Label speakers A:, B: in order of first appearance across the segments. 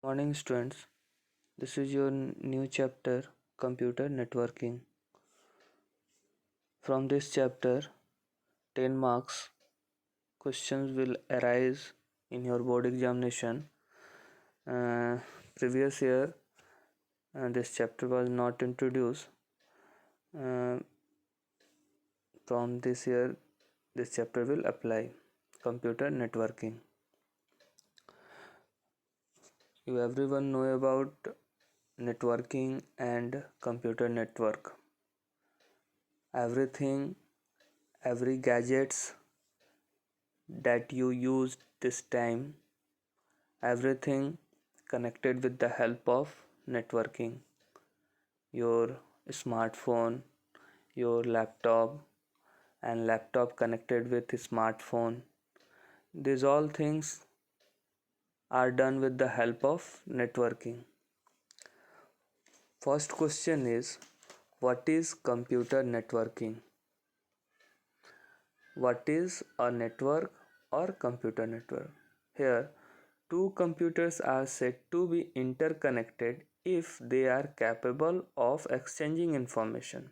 A: Morning students, this is your new chapter Computer Networking. From this chapter, 10 marks questions will arise in your board examination. Previous year, this chapter was not introduced. From this year, this chapter will apply Computer Networking. You everyone know about networking and computer network. Every gadgets that you use this time, everything connected with the help of networking. Your smartphone, your laptop, and laptop connected with smartphone. These all things are done with the help of networking. First question is, what is computer networking? What is a network or computer network? Here, two computers are said to be interconnected if they are capable of exchanging information.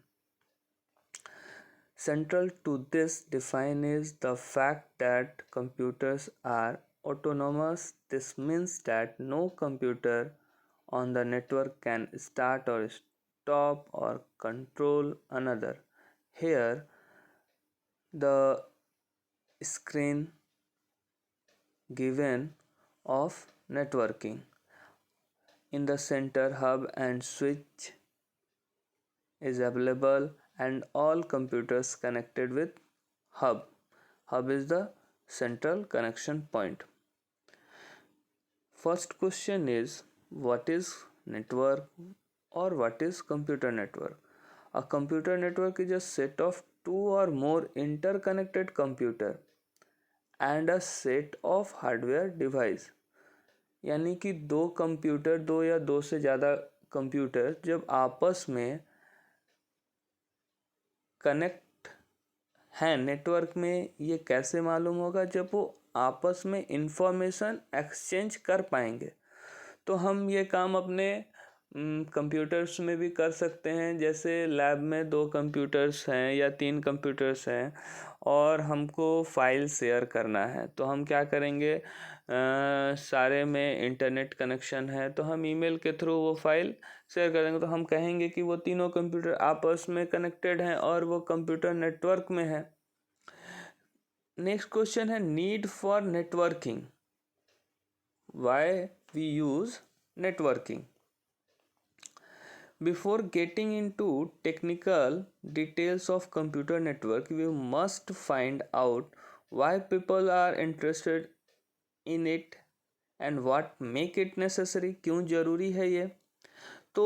A: Central to this define is the fact that computers are autonomous. This means that no computer on the network can start or stop or control another. Here, the screen given of networking. In the center, hub and switch is available and all computers connected with hub. Hub is the central connection point. First question is, what is network or what is computer network? A computer network is a set of two or more interconnected computer and a set of hardware device. यानी कि दो या दो से ज़्यादा computer जब आपस में कनेक्ट हैं नेटवर्क में, ये कैसे मालूम होगा? जब वो आपस में इंफॉर्मेशन एक्सचेंज कर पाएंगे। तो हम ये काम अपने कंप्यूटर्स में भी कर सकते हैं। जैसे लैब में 2 कंप्यूटर्स हैं या 3 कंप्यूटर्स हैं और हमको फाइल शेयर करना है, तो हम क्या करेंगे? सारे में इंटरनेट कनेक्शन है तो हम ईमेल के थ्रू वो फाइल शेयर करेंगे। तो हम कहेंगे कि वो तीनों कंप्यूटर आपस में कनेक्टेड हैं और वो कंप्यूटर नेटवर्क में है। नेक्स्ट क्वेश्चन है, need for networking. Why we use networking. Before getting into technical details of computer network, we must find out why people are interested in it and what make it necessary. क्यों ज़रूरी है ये? तो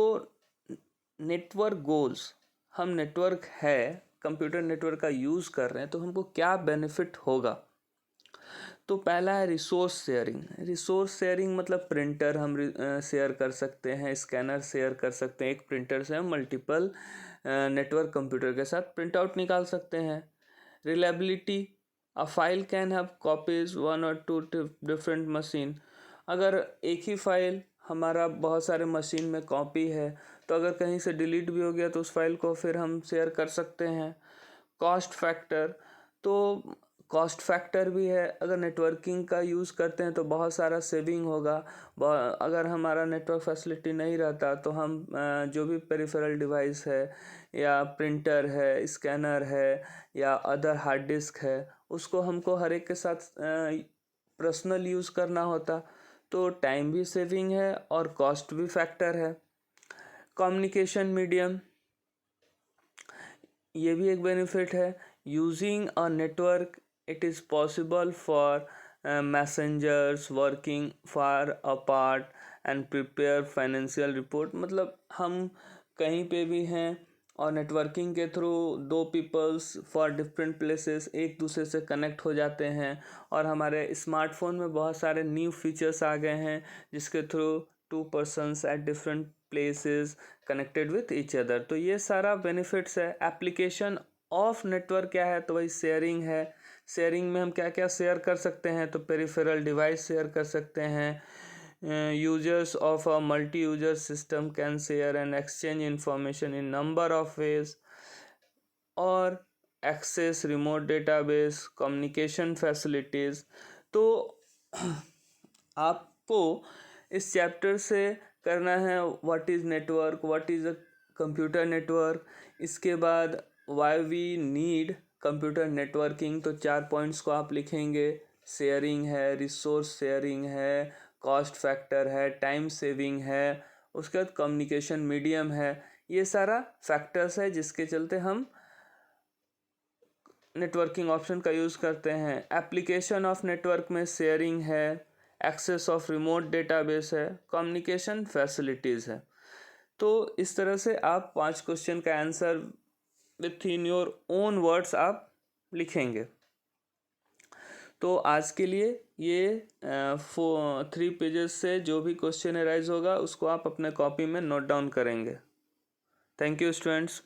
A: network goals, हम network है computer network का use कर रहे हैं तो हमको क्या बेनिफिट होगा? तो पहला है रिसोर्स शेयरिंग। रिसोर्स शेयरिंग मतलब प्रिंटर हम शेयर कर सकते हैं, स्कैनर शेयर कर सकते हैं। एक प्रिंटर से हम मल्टीपल नेटवर्क कंप्यूटर के साथ प्रिंट आउट निकाल सकते हैं। Reliability, a file can have copies 1 or 2 different machine. अगर एक ही फाइल हमारा बहुत सारे मशीन में कॉपी है तो अगर कहीं से डिलीट भी हो गया तो उस फाइल को फिर हम शेयर कर सकते हैं। कॉस्ट फैक्टर, तो कॉस्ट फैक्टर भी है। अगर नेटवर्किंग का यूज़ करते हैं तो बहुत सारा सेविंग होगा। अगर हमारा नेटवर्क फैसिलिटी नहीं रहता तो हम जो भी पेरिफेरल डिवाइस है या प्रिंटर है, स्कैनर है या अदर हार्ड डिस्क है, उसको हमको हर एक के साथ पर्सनल यूज़ करना होता। तो टाइम भी सेविंग है और कॉस्ट भी फैक्टर है। कम्युनिकेशन मीडियम, ये भी एक बेनिफिट है। Using a network it is possible for messengers working far apart and prepare financial report। मतलब हम कहीं पे भी हैं और नेटवर्किंग के through 2 peoples for different places एक दूसरे से कनेक्ट हो जाते हैं। और हमारे स्मार्टफोन में बहुत सारे न्यू फीचर्स आ गए हैं जिसके through 2 persons at different places connected with each other. तो ये सारा बेनिफिट्स है। एप्लीकेशन ऑफ नेटवर्क क्या है? तो वही शेयरिंग है। शेयरिंग में हम क्या क्या शेयर कर सकते हैं? तो पेरिफेरल डिवाइस शेयर कर सकते हैं, users of a multi-user system can share and exchange information in number of ways, और access remote database communication facilities। तो आपको इस चैप्टर से करना है what is network, what is a computer network, इसके बाद why we need computer networking. तो 4 पॉइंट्स को आप लिखेंगे, शेयरिंग है, रिसोर्स शेयरिंग है, कॉस्ट फैक्टर है, टाइम सेविंग है, उसके बाद कम्युनिकेशन मीडियम है। ये सारा फैक्टर्स है जिसके चलते हम नेटवर्किंग ऑप्शन का यूज़ करते हैं। एप्लीकेशन ऑफ नेटवर्क में शेयरिंग है, एक्सेस ऑफ रिमोट डेटाबेस है, कम्युनिकेशन फैसिलिटीज़ है। तो इस तरह से आप 5 क्वेश्चन का answer with in your own words आप लिखेंगे। तो आज के लिए ये 3 पेजेस से जो भी क्वेश्चन अराइज होगा उसको आप अपने कॉपी में नोट डाउन करेंगे। Thank you students.